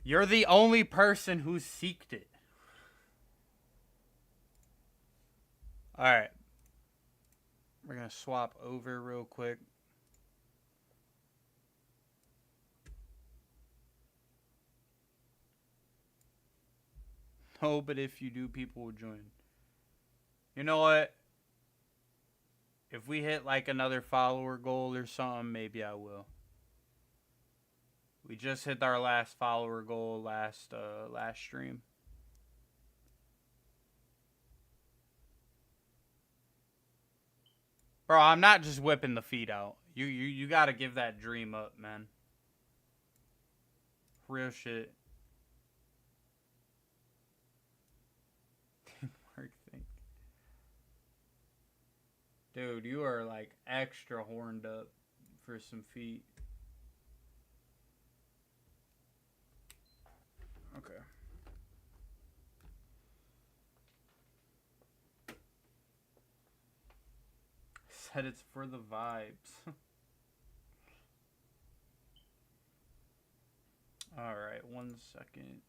You're the only person who seeked it. Alright. We're going to swap over real quick. No, but if you do, people will join. You know what? If we hit like another follower goal or something, maybe I will. We just hit our last follower goal last stream. Bro, I'm not just whipping the feet out. You gotta give that dream up, man. Real shit. Teamwork thing. Dude, you are like extra horned up for some feet. Okay. Said it's for the vibes. Alright, 1 second.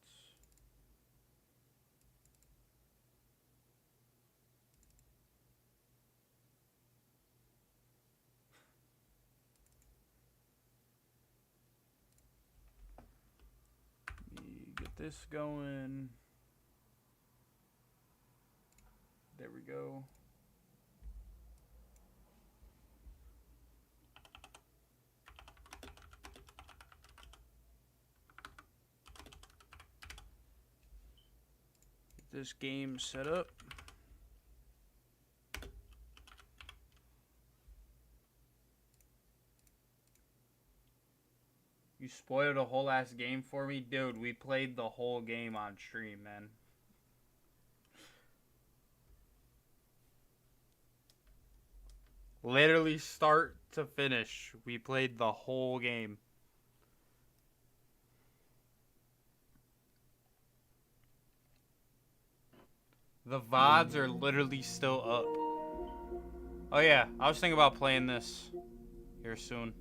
Let me get this going. There we go. This game set up. You spoiled a whole ass game for me? Dude, we played the whole game on stream, man. Literally start to finish. We played the whole game. The VODs are literally still up. Oh yeah, I was thinking about playing this here soon.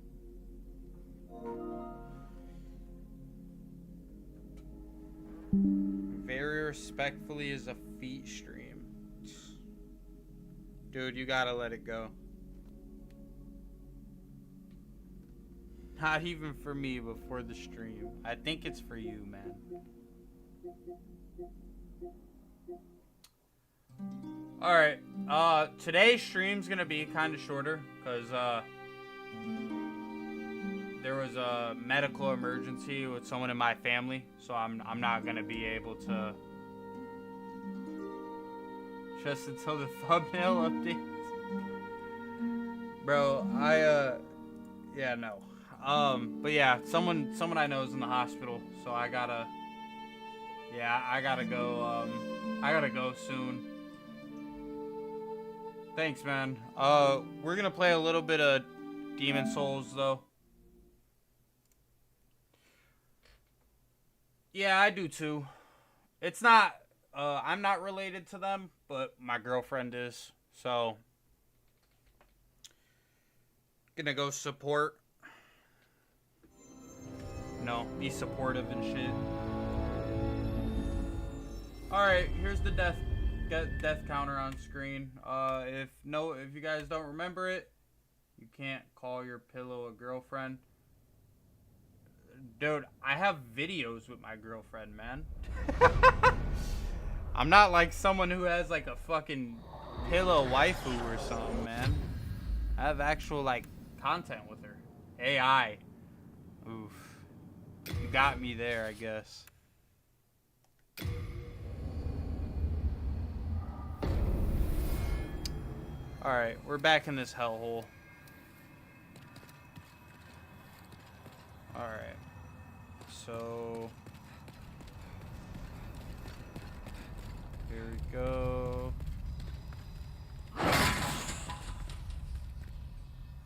Very respectfully is a feet stream. Dude, you gotta let it go. Not even for me, but for the stream. I think it's for you, man. Alright, today's stream's gonna be kind of shorter, because, there was a medical emergency with someone in my family, so I'm not gonna be able to, just until the thumbnail updates. Bro, yeah, no. But yeah, someone I know is in the hospital, so I gotta go soon. Thanks, man. We're gonna play a little bit of Demon Souls, though. Yeah, I do too. It's not, I'm not related to them, but my girlfriend is, so. Gonna go support. No, be supportive and shit. Alright, here's the death counter on screen. If you guys don't remember it, you can't call your pillow a girlfriend. Dude, I have videos with my girlfriend, man. I'm not like someone who has like a fucking pillow waifu or something, man. I have actual like content with her. AI. Oof. You got me there, I guess. Alright, we're back in this hellhole. Alright. So... here we go.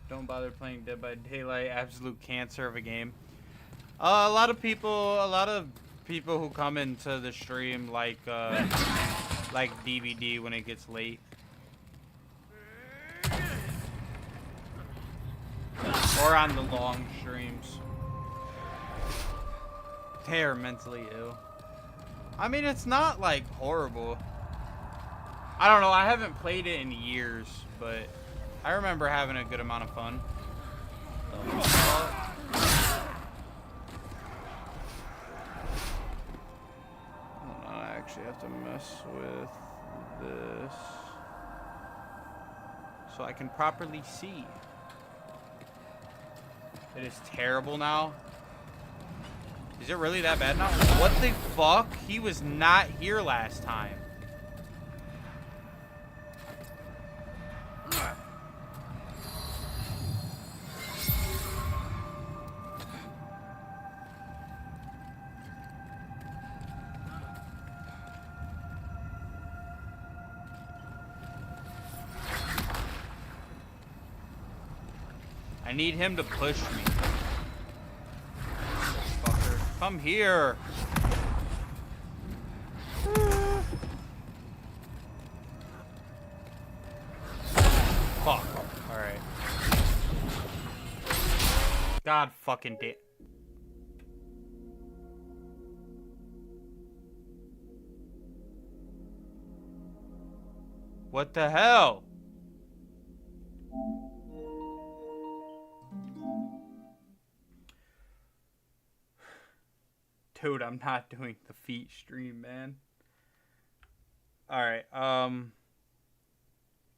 Don't bother playing Dead by Daylight. Absolute cancer of a game. A lot of people who come into the stream like DVD when it gets late. Or on the long streams. They are mentally ill. I mean, it's not like horrible. I don't know, I haven't played it in years, but I remember having a good amount of fun. I actually have to mess with this so I can properly see. It is terrible now. Is it really that bad now? What the fuck? He was not here last time. I need him to push me. Fucker. Come here. Fuck. Alright. God fucking damn. What the hell? Dude, I'm not doing the feet stream, man. Alright, I'm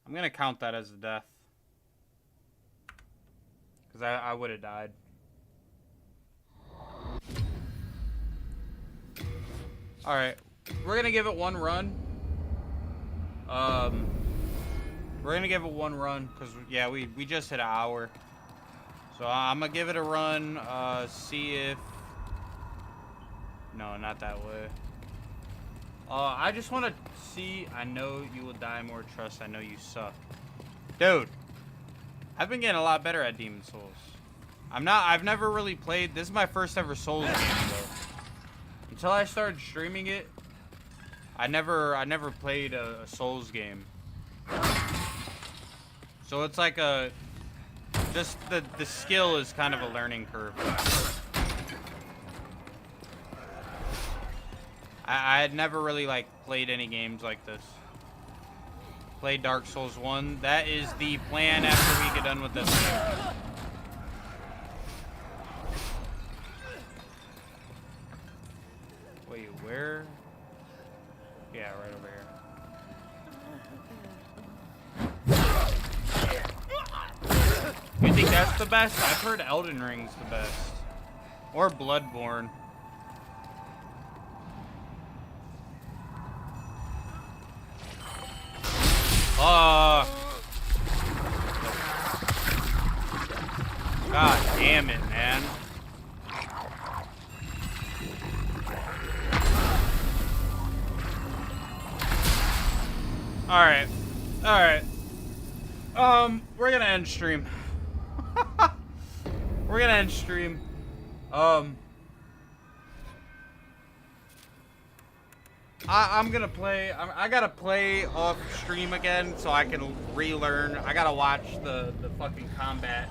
gonna count that as a death. Because I would have died. Alright, we're gonna give it one run. We're gonna give it one run, because, yeah, we just hit an hour. So I'm gonna give it a run, see if... No, not that way. I just want to see... I know you will die more, trust I know you suck. Dude, I've been getting a lot better at Demon Souls. I've never really played... This is my first ever Souls game, though. Until I started streaming it, I never played a Souls game. So it's like a... Just the skill is kind of a learning curve. I had never really like played any games like this. Played Dark Souls 1. That is the plan after we get done with this game. Wait, where? Yeah, right over here. You think that's the best? I've heard Elden Ring's the best. Or Bloodborne. God damn it, man. Alright. Alright. We're gonna end stream. We're gonna end stream. I'm gonna play. I gotta play off stream again so I can relearn. I gotta watch the fucking combat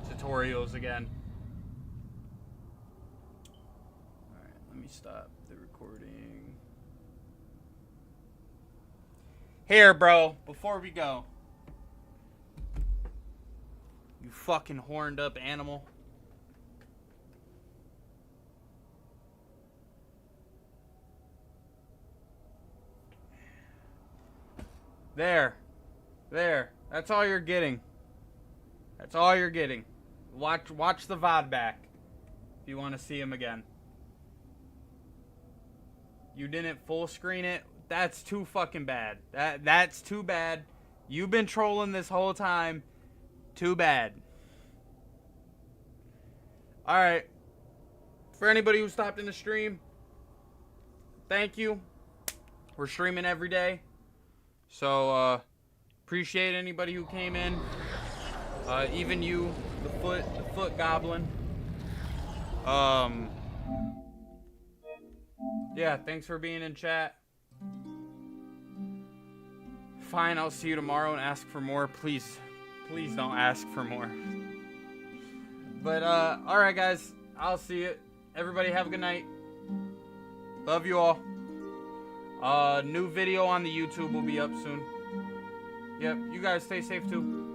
tutorials again. Alright, let me stop the recording. Here, bro, before we go. You fucking horned up animal. There. That's all you're getting. That's all you're getting. Watch the VOD back if you want to see him again. You didn't full screen it. That's too fucking bad. That's too bad. You've been trolling this whole time. Too bad. Alright. For anybody who stopped in the stream, thank you. We're streaming every day. So, appreciate anybody who came in. Even you, the foot goblin. Yeah, thanks for being in chat. Fine, I'll see you tomorrow and ask for more. Please don't ask for more. But, alright guys, I'll see you. Everybody have a good night. Love you all. New video on the YouTube will be up soon. Yep, you guys stay safe too.